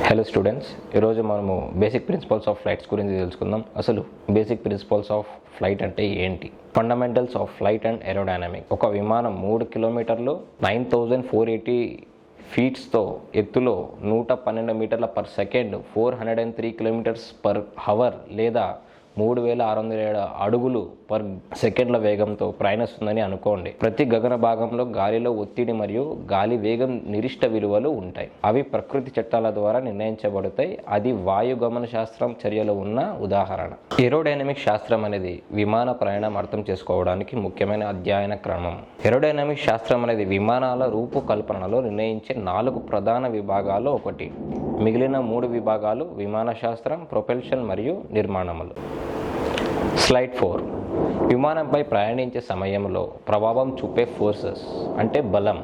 Hello students, ఈరోజు మనము basic principles of flights గురించి తెలుసుకుందాం. అసలు బేసిక్ ప్రిన్సిపల్స్ ఆఫ్ ఫ్లైట్ అంటే ఏంటి? Fundamentals of flight and aerodynamic. ఒక విమానం 3 కిలోమీటర్లు 9480 ఫీట్స్తో ఎత్తులో 112 మీటర్ల per second 403 kilometres per hour లేదా 3607 అడుగులు పర్ సెకండ్ల వేగంతో ప్రయాణిస్తుందని అనుకోండి. ప్రతి గగన భాగంలో గాలిలో ఒత్తిడి మరియు గాలి వేగం నిర్దిష్ట విలువలు ఉంటాయి. అవి ప్రకృతి చట్టాల ద్వారా నిర్ణయించబడతాయి. అది వాయుగమన శాస్త్రం చర్యలో ఉన్న ఉదాహరణ. ఏరోడైనమిక్ శాస్త్రం అనేది విమాన ప్రయాణం అర్థం చేసుకోవడానికి ముఖ్యమైన అధ్యయన క్రమం. ఏరోడైనమిక్ శాస్త్రం అనేది విమానాల రూపకల్పనలో నిర్ణయించే 4 ప్రధాన విభాగాలు ఒకటి. మిగిలిన 3 విభాగాలు విమాన శాస్త్రం, ప్రొపల్షన్ మరియు నిర్మాణములు. స్లైడ్ 4. విమానంపై ప్రయాణించే సమయంలో ప్రభావం చూపే ఫోర్సెస్ అంటే బలం.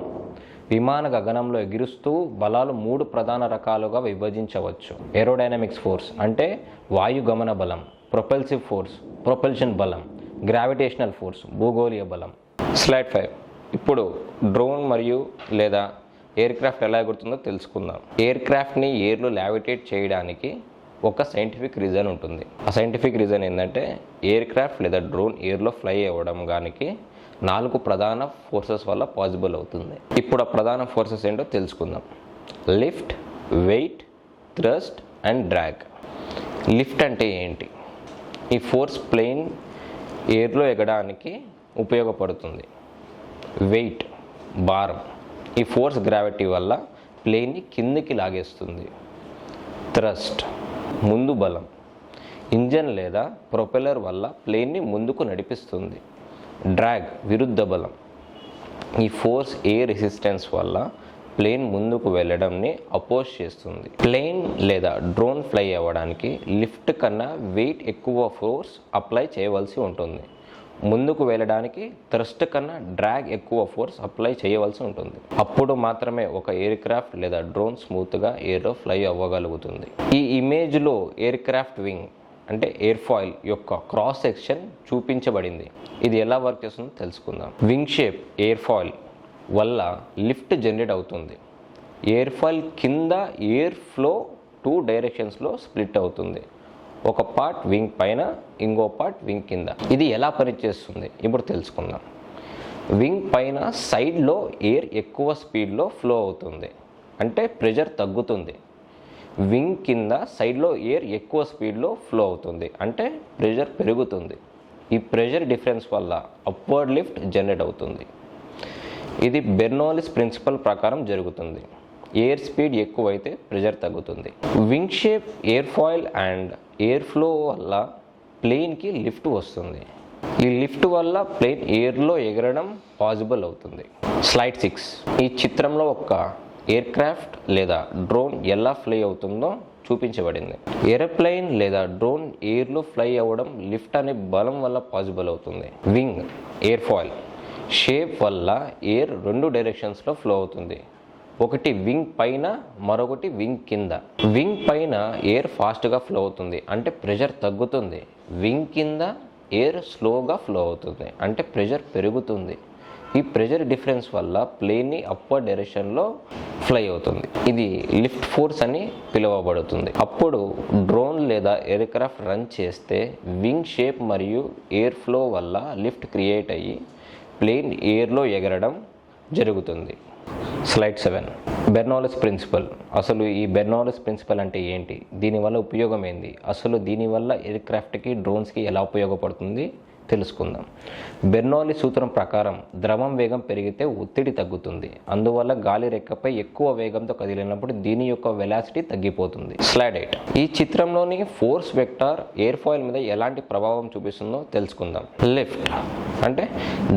విమాన గగనంలో ఎగురుస్తూ బలాలు 3 ప్రధాన రకాలుగా విభజించవచ్చు. ఏరోడైనమిక్స్ ఫోర్స్ అంటే వాయుగమన బలం, ప్రొపల్సివ్ ఫోర్స్ ప్రొపల్షన్ బలం, గ్రావిటేషనల్ ఫోర్స్ భూగోళీయ బలం. స్లైడ్ 5. ఇప్పుడు డ్రోన్ మరియు లేదా ఎయిర్ క్రాఫ్ట్ ఎలా ఎగురుతుందో తెలుసుకుందాం. ఎయిర్ క్రాఫ్ట్ని ఎయిర్లో లావిటేట్ చేయడానికి ఒక సైంటిఫిక్ రీజన్ ఉంటుంది. ఆ సైంటిఫిక్ రీజన్ ఏంటంటే ఎయిర్ క్రాఫ్ట్ లేదా డ్రోన్ ఎయిర్లో ఫ్లై అవ్వడం గానికి 4 ప్రధాన ఫోర్సెస్ వల్ల పాసిబుల్ అవుతుంది. ఇప్పుడు ఆ ప్రధాన ఫోర్సెస్ ఏంటో తెలుసుకుందాం. Lift, weight, thrust and drag. Lift అంటే ఏంటి? ఈ ఫోర్స్ ప్లేన్ ఎయిర్లో ఎగడానికి ఉపయోగపడుతుంది. వెయిట్ భారం. ఈ ఫోర్స్ గ్రావిటీ వల్ల ప్లేన్ని కిందికి లాగేస్తుంది. థ్రస్ట్ ముందు బలం. ఇంజన్ లేదా ప్రొపెల్లర్ వల్ల ప్లేన్ని ముందుకు నడిపిస్తుంది. డ్రాగ్ విరుద్ధ బలం. ఈ ఫోర్స్ ఎయిర్ రెసిస్టెన్స్ వల్ల ప్లేన్ ముందుకు వెళ్ళడంని అపోజ్ చేస్తుంది. ప్లేన్ లేదా డ్రోన్ ఫ్లై అవ్వడానికి లిఫ్ట్ కన్నా వెయిట్ ఎక్కువ ఫోర్స్ అప్లై చేయవలసి ఉంటుంది. ముందుకు వెళ్ళడానికి థ్రస్ట్ కన్నా డ్రాగ్ ఎక్కువ ఫోర్స్ అప్లై చేయవలసి ఉంటుంది. అప్పుడు మాత్రమే ఒక ఎయిర్ క్రాఫ్ట్ లేదా డ్రోన్ స్మూత్గా ఎయిర్లో ఫ్లై అవ్వగలుగుతుంది. ఈ ఇమేజ్లో ఎయిర్ క్రాఫ్ట్ వింగ్ అంటే ఎయిర్ ఫాయిల్ యొక్క క్రాస్ సెక్షన్ చూపించబడింది. ఇది ఎలా వర్క్ చేస్తుందో తెలుసుకుందాం. వింగ్ షేప్ ఎయిర్ ఫాయిల్ వల్ల లిఫ్ట్ జనరేట్ అవుతుంది. ఎయిర్ ఫాయిల్ కింద ఎయిర్ ఫ్లో 2 డైరెక్షన్స్లో స్ప్లిట్ అవుతుంది. ఒక పార్ట్ వింగ్ పైన, ఇంకో పార్ట్ వింగ్ కింద. ఇది ఎలా పనిచేస్తుంది ఇప్పుడు తెలుసుకుందాం. వింగ్ పైన సైడ్లో ఎయిర్ ఎక్కువ స్పీడ్లో ఫ్లో అవుతుంది, అంటే ప్రెషర్ తగ్గుతుంది. వింగ్ కింద సైడ్లో ఎయిర్ ఎక్కువ స్పీడ్లో ఫ్లో అవుతుంది, అంటే ప్రెషర్ పెరుగుతుంది. ఈ ప్రెషర్ డిఫరెన్స్ వల్ల అప్వర్డ్ లిఫ్ట్ జనరేట్ అవుతుంది. ఇది బెర్నౌల్లీస్ ప్రిన్సిపల్ ప్రకారం జరుగుతుంది. ఎయిర్ స్పీడ్ ఎక్కువైతే ప్రెషర్ తగ్గుతుంది. Wing shape air foil and air flow వల్ల ప్లేన్కి లిఫ్ట్ వస్తుంది. ఈ లిఫ్ట్ వల్ల ప్లేన్ ఎయిర్లో ఎగరడం పాసిబుల్ అవుతుంది. స్లైడ్ 6. ఈ చిత్రంలో ఒక ఎయిర్ క్రాఫ్ట్ లేదా డ్రోన్ ఎలా ఫ్లై అవుతుందో చూపించబడింది. ఏరోప్లేన్ లేదా డ్రోన్ ఎయిర్లో ఫ్లై అవ్వడం లిఫ్ట్ అనే బలం వల్ల పాసిబుల్ అవుతుంది. వింగ్ ఎయిర్ ఫాయిల్ షేప్ వల్ల ఎయిర్ 2 డైరెక్షన్స్లో ఫ్లో అవుతుంది. ఒకటి వింగ్ పైన, మరొకటి వింగ్ కింద. వింగ్ పైన ఎయిర్ ఫాస్ట్గా ఫ్లో అవుతుంది, అంటే ప్రెషర్ తగ్గుతుంది. వింగ్ కింద ఎయిర్ స్లోగా ఫ్లో అవుతుంది, అంటే ప్రెషర్ పెరుగుతుంది. ఈ ప్రెషర్ డిఫరెన్స్ వల్ల ప్లేన్ని అప్పర్ డైరెక్షన్లో ఫ్లై అవుతుంది. ఇది లిఫ్ట్ ఫోర్స్ అని పిలువబడుతుంది. అప్పుడు డ్రోన్ లేదా ఎయిర్ క్రాఫ్ట్ రన్ చేస్తే వింగ్ షేప్ మరియు ఎయిర్ ఫ్లో వల్ల లిఫ్ట్ క్రియేట్ అయ్యి ప్లేన్ ఎయిర్లో ఎగరడం జరుగుతుంది. స్లైడ్ 7. బెర్నౌల్లీస్ ప్రిన్సిపల్. అసలు ఈ బెర్నౌల్లీస్ ప్రిన్సిపల్ అంటే ఏంటి? దీనివల్ల ఉపయోగం ఏంది? అసలు దీనివల్ల ఎయిర్ క్రాఫ్ట్కి, డ్రోన్స్కి ఎలా ఉపయోగపడుతుంది తెలుసుకుందాం. బెర్నౌల్లీస్ సూత్రం ప్రకారం ద్రవం వేగం పెరిగితే ఒత్తిడి తగ్గుతుంది. అందువల్ల గాలి రెక్కపై ఎక్కువ వేగంతో కదిలినప్పుడు దీని యొక్క వెలాసిటీ తగ్గిపోతుంది. స్లైడ్ 8. ఈ చిత్రంలోని ఫోర్స్ వెక్టార్ ఎయిర్ ఫాయిల్ మీద ఎలాంటి ప్రభావం చూపిస్తుందో తెలుసుకుందాం. లిఫ్ట్ అంటే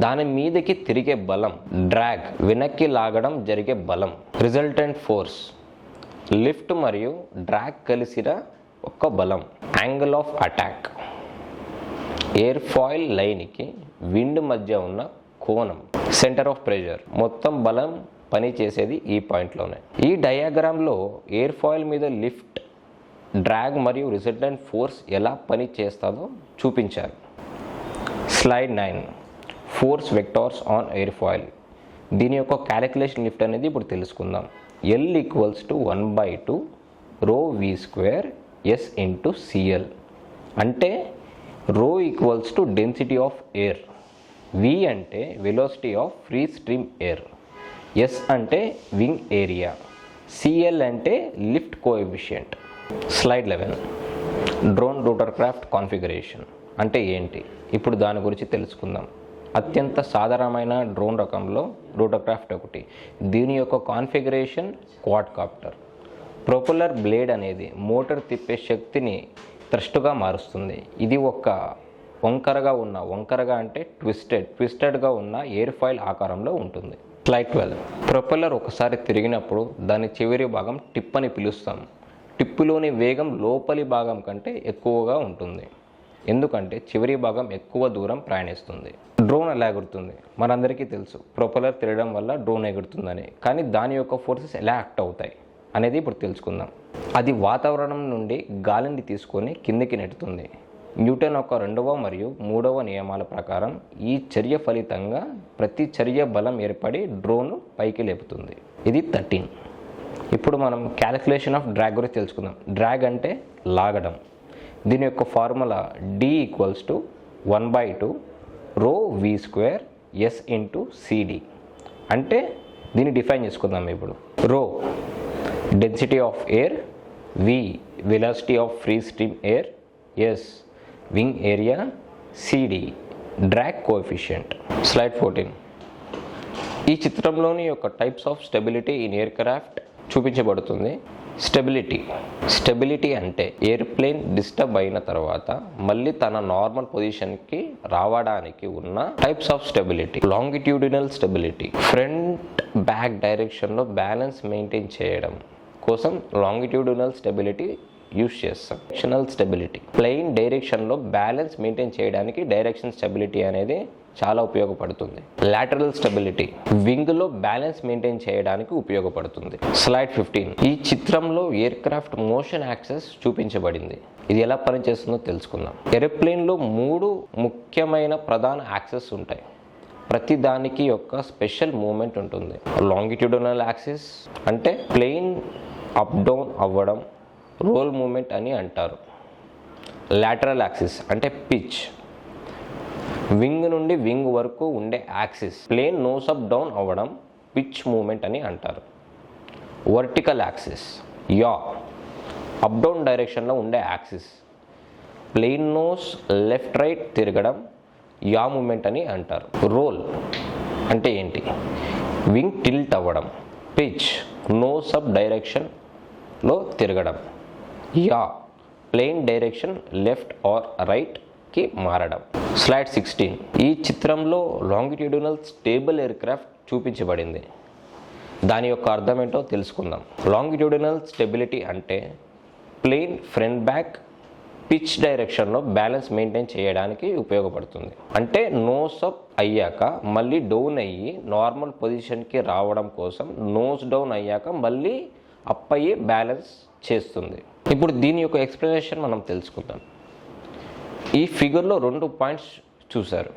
దాని మీదకి తిరిగే బలం. డ్రాగ్ వెనక్కి లాగడం జరిగే బలం. రిజల్టెంట్ ఫోర్స్ లిఫ్ట్ మరియు డ్రాగ్ కలిసిన ఒక బలం. Angle of attack air foil లైన్కి విండ్ మధ్య ఉన్న కోణం. సెంటర్ ఆఫ్ ప్రెషర్ మొత్తం బలం పనిచేసేది ఈ పాయింట్లోనే. ఈ డయాగ్రామ్లో ఎయిర్ ఫాయిల్ మీద లిఫ్ట్, డ్రాగ్ మరియు రిజల్టెంట్ ఫోర్స్ ఎలా పని చేస్తుందో చూపించారు. Slide 9. Force vectors on air foil. దీని యొక్క క్యాలిక్యులేషన్ లిఫ్ట్ అనేది ఇప్పుడు తెలుసుకుందాం. L = 1/2 rho V square S into CL. అంటే rho equals to density of air, V అంటే velocity of free stream air, S అంటే వింగ్ ఏరియా, సిఎల్ అంటే lift coefficient. Slide 11. Drone rotorcraft configuration అంటే ఏంటి? ఇప్పుడు దాని గురించి తెలుసుకుందాం. అత్యంత సాధారణమైన డ్రోన్ రకంలో రోటర్క్రాఫ్ట్ ఒకటి. దీని యొక్క కాన్ఫిగరేషన్ క్వాడ్కాప్టర్. ప్రొపెల్లర్ బ్లేడ్ అనేది మోటార్ తిప్పే శక్తిని థ్రస్ట్గా మారుస్తుంది. ఇది ఒక వంకరగా అంటే ట్విస్టెడ్గా ఉన్న ఎయిర్ ఫాయిల్ ఆకారంలో ఉంటుంది. స్లైడ్ 12. ప్రొపెల్లర్ ఒకసారి తిరిగినప్పుడు దాని చివరి భాగం టిప్ అని పిలుస్తాం. టిప్పులోని వేగం లోపలి భాగం కంటే ఎక్కువగా ఉంటుంది, ఎందుకంటే చివరి భాగం ఎక్కువ దూరం ప్రయాణిస్తుంది. డ్రోన్ ఎలా ఎగురుతుంది? మనందరికీ తెలుసు ప్రొపెల్లర్ తిరగడం వల్ల డ్రోన్ ఎగురుతుందని. కానీ దాని యొక్క ఫోర్సెస్ ఎలా యాక్ట్ అవుతాయి అనేది ఇప్పుడు తెలుసుకుందాం. అది వాతావరణం నుండి గాలిని తీసుకొని కిందికి నెట్టుతుంది. న్యూటన్ యొక్క 2వ మరియు 3వ నియమాల ప్రకారం ఈ చర్య ఫలితంగా ప్రతి చర్య బలం ఏర్పడి డ్రోన్ పైకి లేపుతుంది. ఇది 13. ఇప్పుడు మనం క్యాలిక్యులేషన్ ఆఫ్ డ్రాగ్ గురించి తెలుసుకుందాం. డ్రాగ్ అంటే లాగడం. దీని యొక్క formula D equals to 1/2 rho V square S into CD. అంటే దీన్ని డిఫైన్ చేసుకుందాం ఇప్పుడు. Rho density of air, V velocity of free stream air, S wing area, CD drag coefficient. Slide 14. ఈ చిత్రంలోని యొక్క types of stability in aircraft చూపించబడుతుంది. Stability అంటే airplane disturb అయిన తర్వాత మళ్ళీ తన నార్మల్ పొజిషన్కి రావడానికి ఉన్న types of stability. Longitudinal stability, front back డైరెక్షన్లో బ్యాలెన్స్ మెయింటైన్ చేయడం కోసం లాంగిట్యూడినల్ స్టెబిలిటీ యూజ్ చేస్తాం. డైరెక్షనల్ స్టెబిలిటీ, ప్లెయిన్ డైరెక్షన్లో బ్యాలెన్స్ మెయింటైన్ చేయడానికి డైరెక్షన్ స్టెబిలిటీ అనేది చాలా ఉపయోగపడుతుంది. లాటరల్ స్టెబిలిటీ, వింగ్లో బ్యాలెన్స్ మెయింటైన్ చేయడానికి ఉపయోగపడుతుంది. స్లైడ్ 15. ఈ చిత్రంలో ఎయిర్ క్రాఫ్ట్ మోషన్ యాక్సెస్ చూపించబడింది. ఇది ఎలా పనిచేస్తుందో తెలుసుకుందాం. ఏరోప్లేన్లో 3 ముఖ్యమైన ప్రధాన యాక్సెస్ ఉంటాయి. ప్రతి దానికి యొక్క స్పెషల్ మూమెంట్ ఉంటుంది. లాంగిట్యూడినల్ యాక్సిస్ అంటే ప్లేన్ అప్ డౌన్ అవ్వడం, రోల్ మూమెంట్ అని అంటారు. లాటరల్ యాక్సిస్ అంటే పిచ్, వింగ్ నుండి వింగ్ వరకు ఉండే axis, plane nose up down అవ్వడం, పిచ్ మూమెంట్ అని అంటారు. Vertical axis yaw, up down డైరెక్షన్లో ఉండే axis, plane nose left right తిరగడం, యా మూమెంట్ అని అంటారు. రోల్ అంటే ఏంటి? వింగ్ టిల్ట్ అవ్వడం. పిచ్ నోస్ అప్ డైరెక్షన్లో తిరగడం. Yaw plane direction left are రైట్కి మారడం. స్లైడ్ 16. ఈ చిత్రంలో లాంగిట్యూడినల్ స్టేబుల్ ఎయిర్ క్రాఫ్ట్ చూపించబడింది. దాని యొక్క అర్థం ఏంటో తెలుసుకుందాం. లాంగిట్యూడినల్ స్టెబిలిటీ అంటే ప్లేన్ ఫ్రంట్ బ్యాక్ పిచ్ డైరెక్షన్లో బ్యాలెన్స్ మెయింటైన్ చేయడానికి ఉపయోగపడుతుంది. అంటే నోస్ అప్ అయ్యాక మళ్ళీ డౌన్ అయ్యి నార్మల్ పొజిషన్కి రావడం కోసం నోస్ డౌన్ అయ్యాక మళ్ళీ అప్ అయ్యి బ్యాలెన్స్ చేస్తుంది. ఇప్పుడు దీని యొక్క ఎక్స్ప్లెనేషన్ మనం తెలుసుకుందాం. ఈ ఫిగర్లో 2 పాయింట్స్ చూశారు.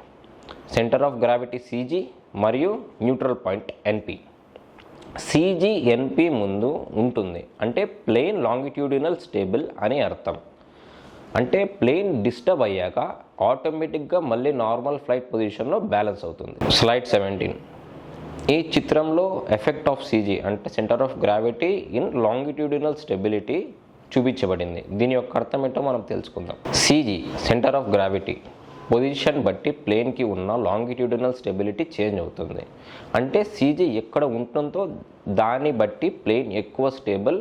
సెంటర్ ఆఫ్ గ్రావిటీ సిజీ మరియు న్యూట్రల్ పాయింట్ ఎన్పి. సిజీ ఎన్పి ముందు ఉంటుంది అంటే ప్లేన్ లాంగిట్యూడినల్ స్టేబుల్ అని అర్థం. అంటే ప్లేన్ డిస్టర్బ్ అయ్యాక ఆటోమేటిక్గా మళ్ళీ నార్మల్ ఫ్లైట్ పొజిషన్లో బ్యాలెన్స్ అవుతుంది. స్లైడ్ 17. ఈ చిత్రంలో ఎఫెక్ట్ ఆఫ్ సిజీ అంటే centre of gravity in longitudinal stability చూపించబడింది. దీని యొక్క అర్థం ఏంటో మనం తెలుసుకుందాం. సిజీ సెంటర్ ఆఫ్ గ్రావిటీ పొజిషన్ బట్టి ప్లేన్కి ఉన్న లాంగిట్యూడినల్ స్టెబిలిటీ చేంజ్ అవుతుంది. అంటే సిజీ ఎక్కడ ఉంటుందో దాన్ని బట్టి ప్లేన్ ఎక్కువ స్టేబుల్,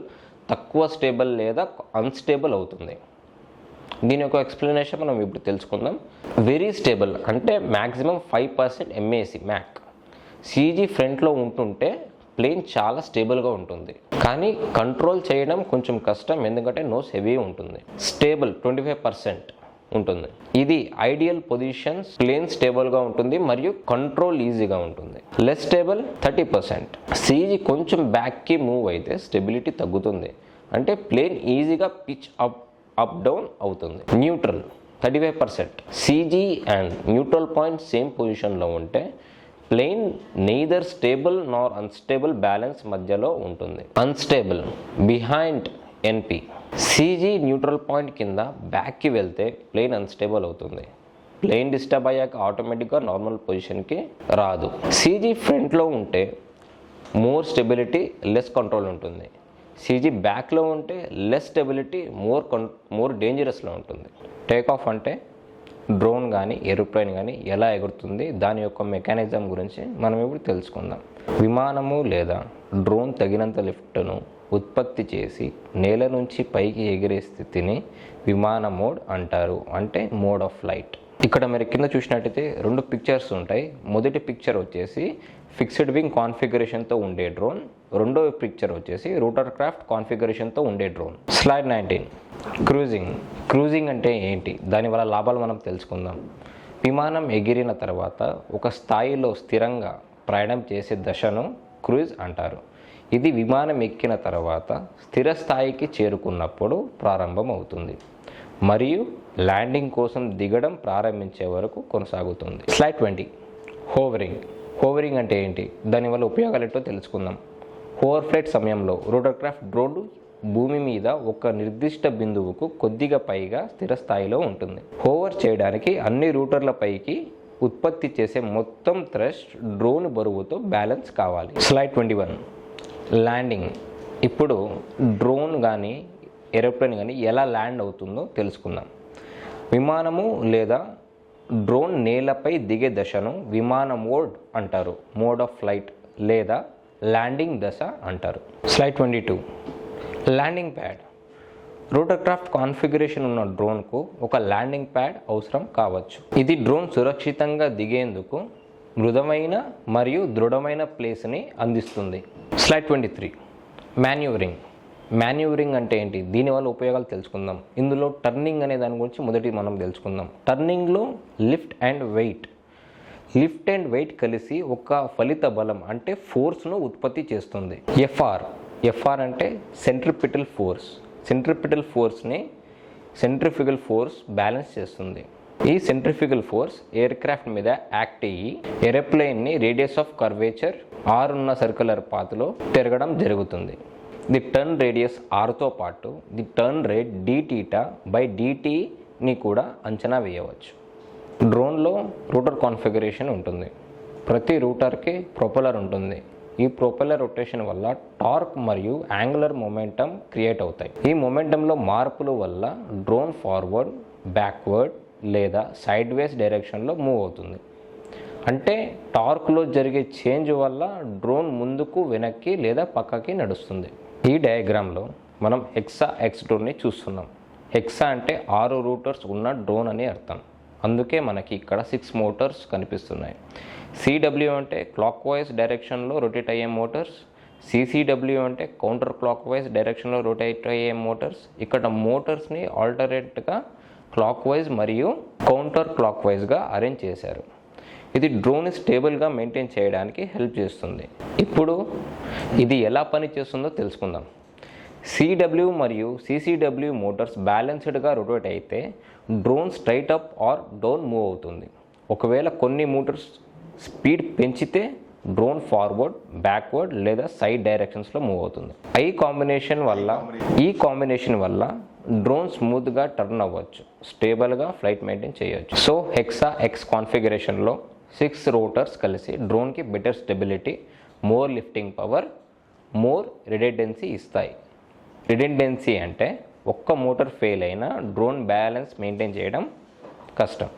తక్కువ స్టేబుల్ లేదా అన్స్టేబుల్ అవుతుంది. దీని యొక్క ఎక్స్ప్లెనేషన్ మనం ఇప్పుడు తెలుసుకుందాం. వెరీ స్టేబుల్ అంటే మ్యాక్సిమం 5% ఎంఏసి మ్యాక్. సిజీ ఫ్రంట్లో ఉంటుంటే ప్లేన్ చాలా స్టేబుల్గా ఉంటుంది, కానీ కంట్రోల్ చేయడం కొంచెం కష్టం, ఎందుకంటే నోస్ హెవీ ఉంటుంది. స్టేబుల్ 25% ఉంటుంది. ఇది ఐడియల్ పొజిషన్స్, ప్లేన్ స్టేబుల్గా ఉంటుంది మరియు కంట్రోల్ ఈజీగా ఉంటుంది. Less stable 30%. సిజీ కొంచెం బ్యాక్కి మూవ్ అయితే స్టెబిలిటీ తగ్గుతుంది, అంటే ప్లేన్ ఈజీగా పిచ్ అప్ డౌన్ అవుతుంది. Neutral 35%. CG and neutral point same పొజిషన్లో ఉంటే plane neither stable nor unstable balance మధ్యలో ఉంటుంది. Unstable behind NP. CG neutral point కింద బ్యాక్కి వెళ్తే ప్లేన్ అన్స్టేబుల్ అవుతుంది. ప్లేన్ డిస్టర్బ్ అయ్యాక ఆటోమేటిక్గా నార్మల్ పొజిషన్కి రాదు. సీజీ ఫ్రంట్లో ఉంటే మోర్ స్టెబిలిటీ, లెస్ కంట్రోల్ ఉంటుంది. సీజీ బ్యాక్లో ఉంటే లెస్ స్టెబిలిటీ, మోర్ డేంజరస్లో ఉంటుంది. టేక్ ఆఫ్ అంటే డ్రోన్ కానీ ఏరోప్లేన్ కానీ ఎలా ఎగురుతుంది, దాని యొక్క మెకానిజం గురించి మనం ఇప్పుడు తెలుసుకుందాం. విమానము లేదా డ్రోన్ తగినంత లిఫ్ట్ను ఉత్పత్తి చేసి నేల నుంచి పైకి ఎగిరే స్థితిని విమాన మోడ్ అంటారు, అంటే మోడ్ ఆఫ్ ఫ్లైట్. ఇక్కడ మీరు కింద చూసినట్టయితే 2 పిక్చర్స్ ఉంటాయి. మొదటి పిక్చర్ వచ్చేసి ఫిక్స్డ్ వింగ్ కాన్ఫిగరేషన్తో ఉండే డ్రోన్, రెండో పిక్చర్ వచ్చేసి రూటర్ క్రాఫ్ట్ కాన్ఫిగరేషన్తో ఉండే డ్రోన్. స్లైడ్ 19. క్రూజింగ్ అంటే ఏంటి, దానివల్ల లాభాలు మనం తెలుసుకుందాం. విమానం ఎగిరిన తర్వాత ఒక స్థాయిలో స్థిరంగా ప్రయాణం చేసే దశను క్రూజ్ అంటారు. ఇది విమానం ఎక్కిన తర్వాత స్థిర స్థాయికి చేరుకున్నప్పుడు ప్రారంభం అవుతుంది మరియు ల్యాండింగ్ కోసం దిగడం ప్రారంభించే వరకు కొనసాగుతుంది. స్లైడ్ 20. హోవరింగ్ అంటే ఏంటి, దానివల్ల ఉపయోగాలు ఏంటో తెలుసుకుందాం. హోవర్ ఫ్లైట్ సమయంలో రోటర్ క్రాఫ్ట్ డ్రోన్ భూమి మీద ఒక నిర్దిష్ట బిందువుకు కొద్దిగా పైగా స్థిర స్థాయిలో ఉంటుంది. హోవర్ చేయడానికి అన్ని రూటర్ల పైకి ఉత్పత్తి చేసే మొత్తం థ్రస్ట్ డ్రోన్ బరువుతో బ్యాలెన్స్ కావాలి. స్లైడ్ 21. ల్యాండింగ్. ఇప్పుడు డ్రోన్ కానీ ఏరోప్లేన్ కానీ ఎలా ల్యాండ్ అవుతుందో తెలుసుకుందాం. విమానము లేదా డ్రోన్ నేలపై దిగే దశను విమాన మోడ్ అంటారు, మోడ్ ఆఫ్ ఫ్లైట్ లేదా ల్యాండింగ్ దశ అంటారు. Slide 22. Landing pad. Rotor craft configuration ఉన్న డ్రోన్కు ఒక ల్యాండింగ్ ప్యాడ్ అవసరం కావచ్చు. ఇది డ్రోన్ సురక్షితంగా దిగేందుకు మృదువైన మరియు దృఢమైన ప్లేస్ని అందిస్తుంది. స్లైడ్ 23. మాన్యూవరింగ్ అంటే ఏంటి, దీనివల్ల ఉపయోగాలు తెలుసుకుందాం. ఇందులో టర్నింగ్ అనే దాని గురించి మొదటి మనం తెలుసుకుందాం. టర్నింగ్లో లిఫ్ట్ అండ్ వెయిట్ కలిసి ఒక ఫలిత బలం అంటే ఫోర్స్ను ఉత్పత్తి చేస్తుంది. ఎఫ్ఆర్ అంటే సెంట్రిపిటల్ ఫోర్స్ని సెంట్రిఫ్యూగల్ ఫోర్స్ బ్యాలెన్స్ చేస్తుంది. ఈ సెంట్రిఫ్యూగల్ ఫోర్స్ ఎయిర్ క్రాఫ్ట్ మీద యాక్ట్ అయ్యి ఏరోప్లేన్ని రేడియస్ ఆఫ్ కర్వేచర్ R ఉన్న సర్క్యులర్ పాత్లో తిరగడం జరుగుతుంది. ది టర్న్ రేడియస్ Rతో పాటు ది టర్న్ రేట్ dθ/dt కూడా అంచనా వేయవచ్చు. డ్రోన్లో రూటర్ కాన్ఫిగరేషన్ ఉంటుంది. ప్రతి రూటర్కి ప్రొపెల్లర్ ఉంటుంది. ఈ ప్రొపెల్లర్ రొటేషన్ వల్ల టార్క్ మరియు యాంగులర్ మొమెంటం క్రియేట్ అవుతాయి. ఈ మొమెంటంలో మార్పుల వల్ల డ్రోన్ ఫార్వర్డ్, బ్యాక్వర్డ్ లేదా సైడ్ వేస్ డైరెక్షన్లో మూవ్ అవుతుంది. అంటే టార్క్లో జరిగే చేంజ్ వల్ల డ్రోన్ ముందుకు, వెనక్కి లేదా పక్కకి నడుస్తుంది. ఈ డయాగ్రామ్లో మనం హెక్సా డ్రోన్ని చూస్తున్నాం. హెక్సా అంటే 6 రూటర్స్ ఉన్న డ్రోన్ అని అర్థం. అందుకే మనకి ఇక్కడ 6 మోటార్స్ కనిపిస్తున్నాయి. CW అంటే క్లాక్ వైజ్ డైరెక్షన్లో రొటేట్ అయ్యే మోటార్స్. CCW అంటే కౌంటర్ క్లాక్ వైజ్ డైరెక్షన్లో రొటేట్ అయ్యే మోటార్స్. ఇక్కడ మోటార్స్ని ఆల్టర్నేట్గా క్లాక్ వైజ్ మరియు కౌంటర్ క్లాక్ వైజ్గా అరేంజ్ చేశారు. ఇది డ్రోన్ స్టేబుల్గా మెయింటైన్ చేయడానికి హెల్ప్ చేస్తుంది. ఇప్పుడు ఇది ఎలా పనిచేస్తుందో తెలుసుకుందాం. CW మరియు CCW మోటార్స్ బ్యాలెన్స్డ్గా రొటేట్ అయితే drone straight up or down move అవుతుంది. ఒకవేళ కొన్ని మోటార్స్ స్పీడ్ పెంచితే డ్రోన్ ఫార్వర్డ్, బ్యాక్వర్డ్ లేదా సైడ్ డైరెక్షన్స్లో మూవ్ అవుతుంది. ఈ కాంబినేషన్ వల్ల డ్రోన్ స్మూత్గా టర్న్ అవ్వచ్చు, స్టేబుల్గా ఫ్లైట్ మెయింటైన్ చేయవచ్చు. సో హెక్సా కాన్ఫిగరేషన్లో 6 రోటర్స్ కలిసి డ్రోన్కి better stability, more lifting power, more redundancy ఇస్తాయి. రిడెండెన్సీ అంటే ఒక్క మోటార్ ఫెయిల్ అయినా డ్రోన్ బ్యాలెన్స్ మెయింటైన్ చేయడం కష్టం.